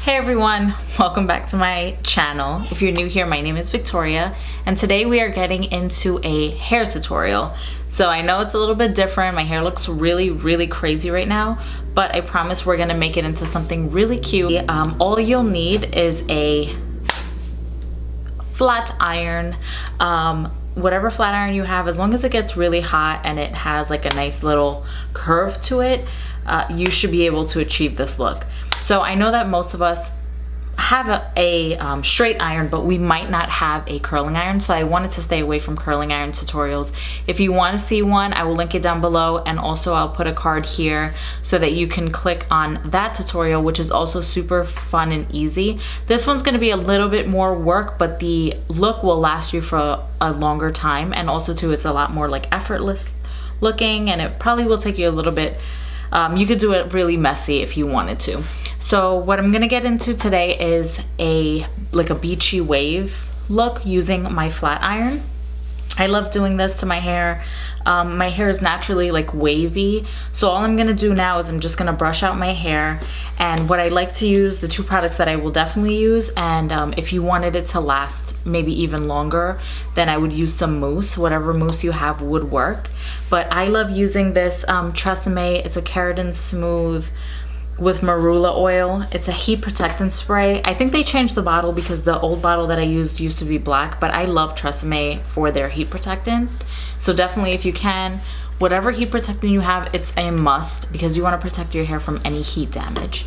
Hey everyone, welcome back to my channel. If you're new here, my name is Victoria, and today we are getting into a hair tutorial. So I know it's a little bit different. My hair looks really crazy right now, but I promise we're gonna make it into something really cute. All you'll need is a flat iron, whatever flat iron you have, as long as it gets really hot and it has like a nice little curve to it, you should be able to achieve this look. So I know that most of us have a straight iron, but we might not have a curling iron. So I wanted to stay away from curling iron tutorials. If you want to see one, I will link it down below, and also I'll put a card here so that you can click on that tutorial, which is also super fun and easy. This one's going to be a little bit more work, but the look will last you for a longer time, and also too, it's a lot more like effortless looking, and it probably will take you a little bit. You could do it really messy if you wanted to. So what I'm gonna get into today is like a beachy wave look using my flat iron. I love doing this to my hair. My hair is naturally like wavy, so all I'm gonna do now is I'm just gonna brush out my hair. And what I like to use, the two products that I will definitely use, and if you wanted it to last maybe even longer, then I would use some mousse. Whatever mousse you have would work. But I love using this Tresemme. It's a Keratin Smooth with Marula oil. It's a heat protectant spray. I think they changed the bottle because the old bottle that I used to be black, but I love Tresemme for their heat protectant. So definitely, if you can, whatever heat protectant you have, it's a must because you want to protect your hair from any heat damage.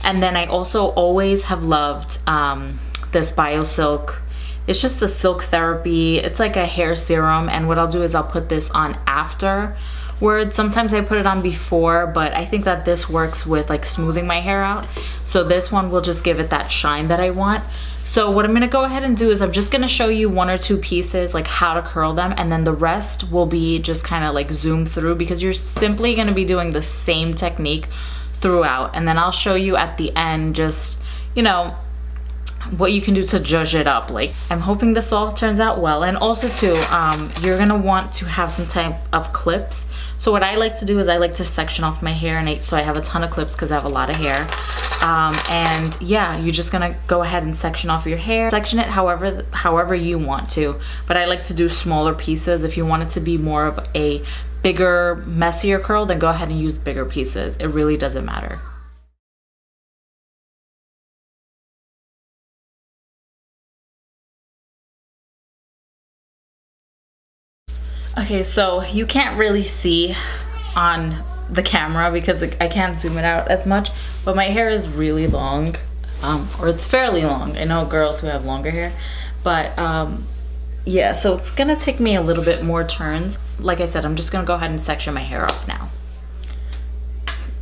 And then I also always have loved this BioSilk. It's just the Silk Therapy. It's like a hair serum, and what I'll do is I'll put this on afterwards. Sometimes I put it on before, but I think that this works with like smoothing my hair out. So this one will just give it that shine that I want. So what I'm gonna go ahead and do is I'm just gonna show you one or two pieces, like how to curl them, and then the rest will be just kind of like zoomed through because you're simply gonna be doing the same technique throughout. And then I'll show you at the end just, you know, what you can do to judge it up. Like, I'm hoping this all turns out well. And also too, you're gonna want to have some type of clips. So what I like to do is I like to section off my hair, and so I have a ton of clips because I have a lot of hair. And yeah, you're just gonna go ahead and section off your hair, section it however you want to. But I like to do smaller pieces. If you want it to be more of a bigger, messier curl, then go ahead and use bigger pieces. It really doesn't matter. Okay, so you can't really see on the camera because I can't zoom it out as much, but my hair is really long, or it's fairly long. I know girls who have longer hair, but yeah, so it's gonna take me a little bit more turns. Like I said, I'm just gonna go ahead and section my hair off now.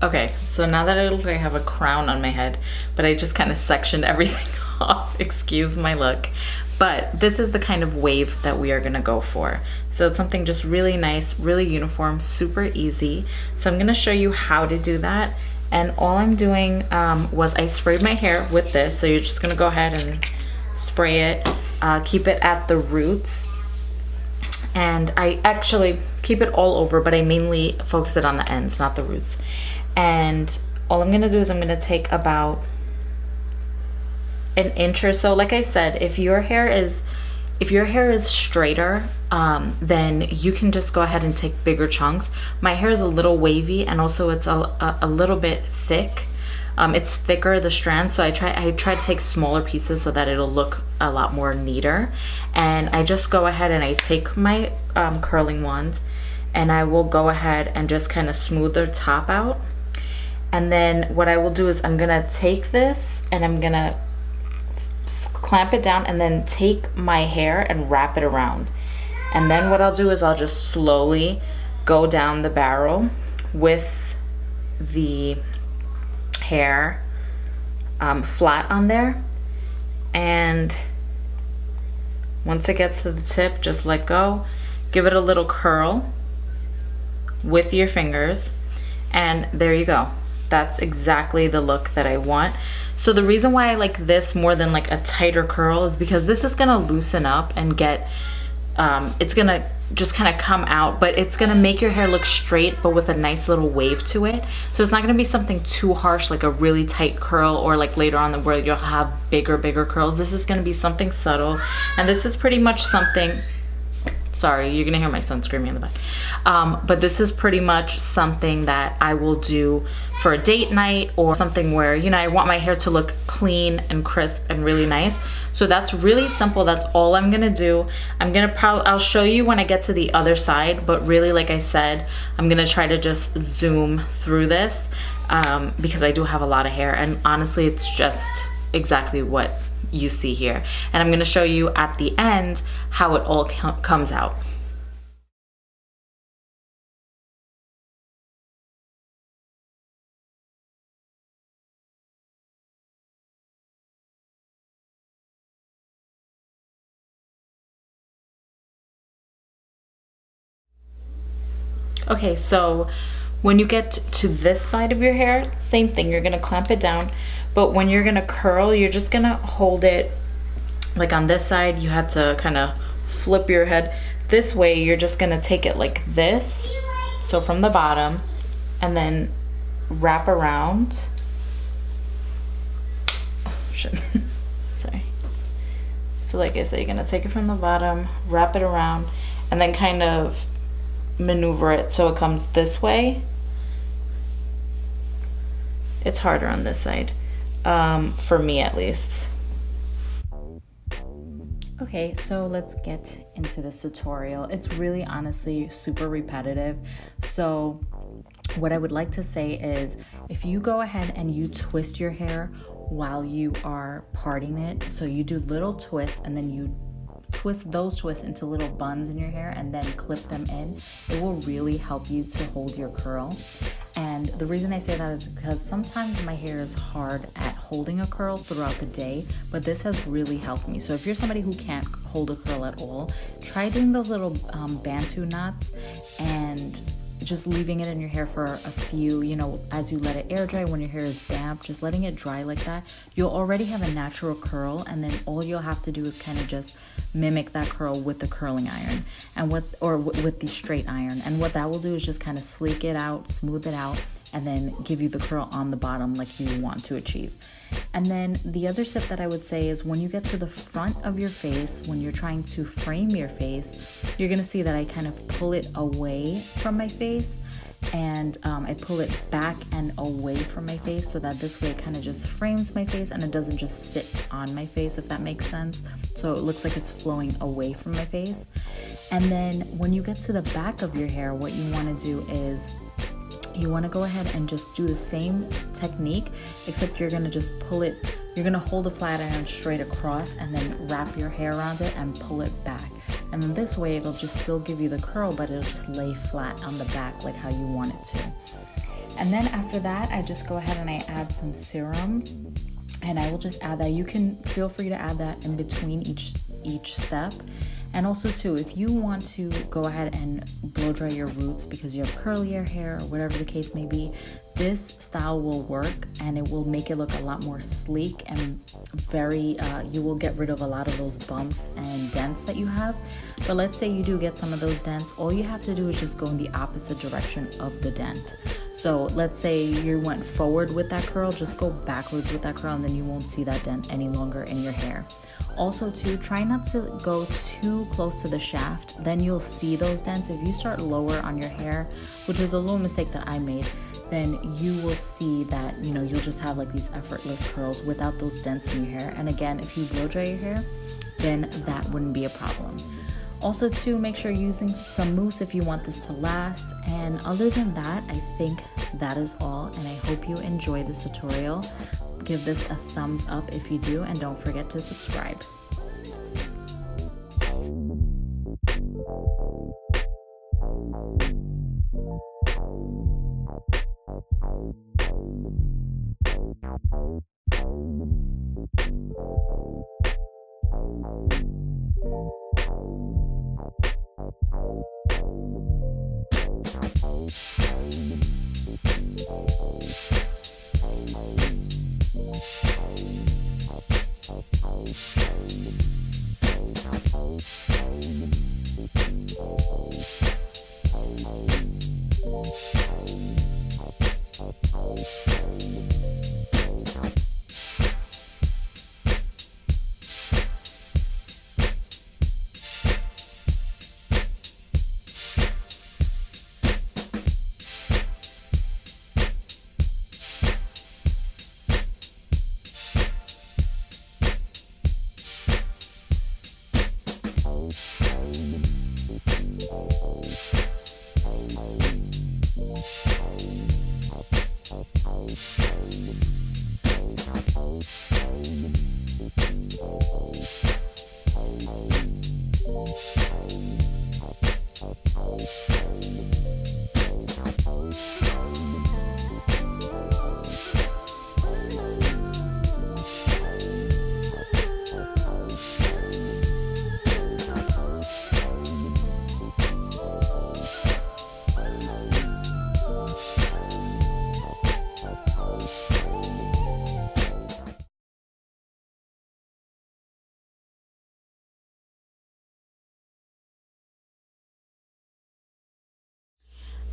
Okay, so now that I look like I have a crown on my head, but I just kind of sectioned everything off, excuse my look. But this is the kind of wave that we are gonna go for. So it's something just really nice, really uniform, super easy. So I'm gonna show you how to do that. And all I'm doing was I sprayed my hair with this. So you're just gonna go ahead and spray it, keep it at the roots. And I actually keep it all over, but I mainly focus it on the ends, not the roots. And all I'm gonna do is I'm gonna take about an inch or so. Like I said, if your hair is straighter, then you can just go ahead and take bigger chunks. My hair is a little wavy, and also it's a little bit thick. It's thicker, the strand, so I try to take smaller pieces so that it'll look a lot more neater. And I just go ahead and I take my curling wand, and I will go ahead and just kind of smooth the top out. And then what I will do is I'm gonna take this and I'm gonna clamp it down, and then take my hair and wrap it around. And then what I'll do is I'll just slowly go down the barrel with the hair flat on there. And once it gets to the tip, just let go, give it a little curl with your fingers, and there you go. That's exactly the look that I want. So the reason why I like this more than like a tighter curl is because this is gonna loosen up and get it's gonna just kind of come out, but it's gonna make your hair look straight but with a nice little wave to it. So it's not gonna be something too harsh like a really tight curl, or like later on where you'll have bigger curls. This is gonna be something subtle, and this is pretty much something, sorry, you're gonna hear my son screaming in the back. But this is pretty much something that I will do for a date night, or something where, you know, I want my hair to look clean and crisp and really nice. So that's really simple. That's all I'm gonna do. I'll show you when I get to the other side, but really, like I said, I'm gonna try to just zoom through this because I do have a lot of hair, and honestly, it's just exactly what you see here. And I'm gonna show you at the end how it all comes out. Okay, so when you get to this side of your hair, same thing, you're gonna clamp it down, but when you're gonna curl, you're just gonna hold it like on this side. You had to kind of flip your head this way. You're just gonna take it like this, so from the bottom, and then wrap around. Oh, shit. Sorry. So like I said, you're gonna take it from the bottom, wrap it around, and then kind of maneuver it so it comes this way. It's harder on this side, for me at least. Okay, so let's get into this tutorial. It's really honestly super repetitive. So what I would like to say is, if you go ahead and you twist your hair while you are parting it, so you do little twists and then you twist those twists into little buns in your hair and then clip them in, it will really help you to hold your curl. And the reason I say that is because sometimes my hair is hard at holding a curl throughout the day, but this has really helped me. So if you're somebody who can't hold a curl at all, try doing those little bantu knots and just leaving it in your hair for a few, you know, as you let it air dry. When your hair is damp, just letting it dry like that, you'll already have a natural curl, and then all you'll have to do is kind of just mimic that curl with the curling iron and with the straight iron. And what that will do is just kind of sleek it out, smooth it out, and then give you the curl on the bottom like you want to achieve. And then the other tip that I would say is, when you get to the front of your face, when you're trying to frame your face, you're gonna see that I kind of pull it away from my face, and I pull it back and away from my face, so that this way it kind of just frames my face and it doesn't just sit on my face, if that makes sense. So it looks like it's flowing away from my face. And then when you get to the back of your hair, what you want to do is you want to go ahead and just do the same technique, except you're going to just pull it, you're going to hold the flat iron straight across and then wrap your hair around it and pull it back. And then this way it'll just still give you the curl, but it'll just lay flat on the back like how you want it to. And then after that, I just go ahead and I add some serum, and I will just add that. You can feel free to add that in between each step. And also too, if you want to go ahead and blow dry your roots because you have curlier hair or whatever the case may be, this style will work and it will make it look a lot more sleek and very, you will get rid of a lot of those bumps and dents that you have. But let's say you do get some of those dents, all you have to do is just go in the opposite direction of the dent. So let's say you went forward with that curl, just go backwards with that curl, and then you won't see that dent any longer in your hair. Also too, try not to go too close to the shaft, then you'll see those dents. If you start lower on your hair, which is a little mistake that I made, then you will see that, you know, you'll just have like these effortless curls without those dents in your hair. And again, if you blow dry your hair, then that wouldn't be a problem. Also too, make sure you're using some mousse if you want this to last. And other than that, I think that is all, and I hope you enjoy this tutorial. Give this a thumbs up if you do, and don't forget to subscribe.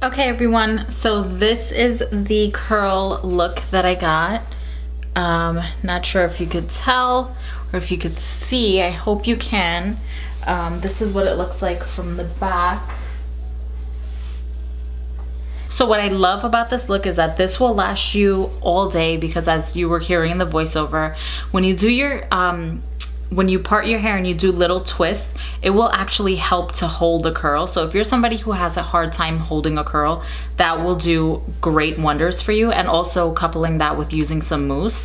Okay everyone, so this is the curl look that I got. Not sure if you could tell or if you could see. I hope you can. This is what it looks like from the back. So what I love about this look is that this will last you all day, because as you were hearing in the voiceover, when you do your when you part your hair and you do little twists, it will actually help to hold the curl. So if you're somebody who has a hard time holding a curl, that will do great wonders for you, and also coupling that with using some mousse.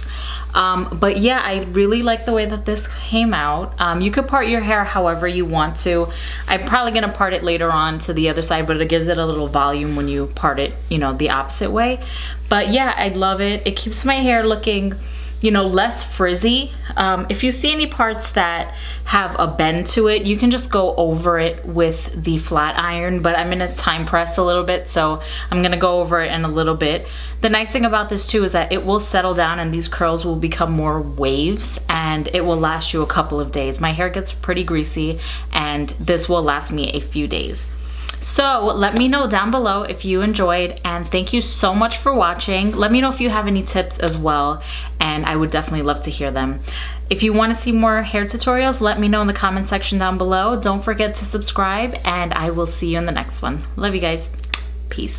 But yeah, I really like the way that this came out. You could part your hair however you want to. I'm probably gonna part it later on to the other side, but it gives it a little volume when you part it, you know, the opposite way. But yeah, I love it. It keeps my hair looking, you know, less frizzy. If you see any parts that have a bend to it, you can just go over it with the flat iron, but I'm gonna time press a little bit, so I'm gonna go over it in a little bit. The nice thing about this too is that it will settle down and these curls will become more waves, and it will last you a couple of days. My hair gets pretty greasy and this will last me a few days. So let me know down below if you enjoyed, and thank you so much for watching. Let me know if you have any tips as well, and I would definitely love to hear them. If you want to see more hair tutorials, let me know in the comment section down below. Don't forget to subscribe, and I will see you in the next one. Love you guys. Peace.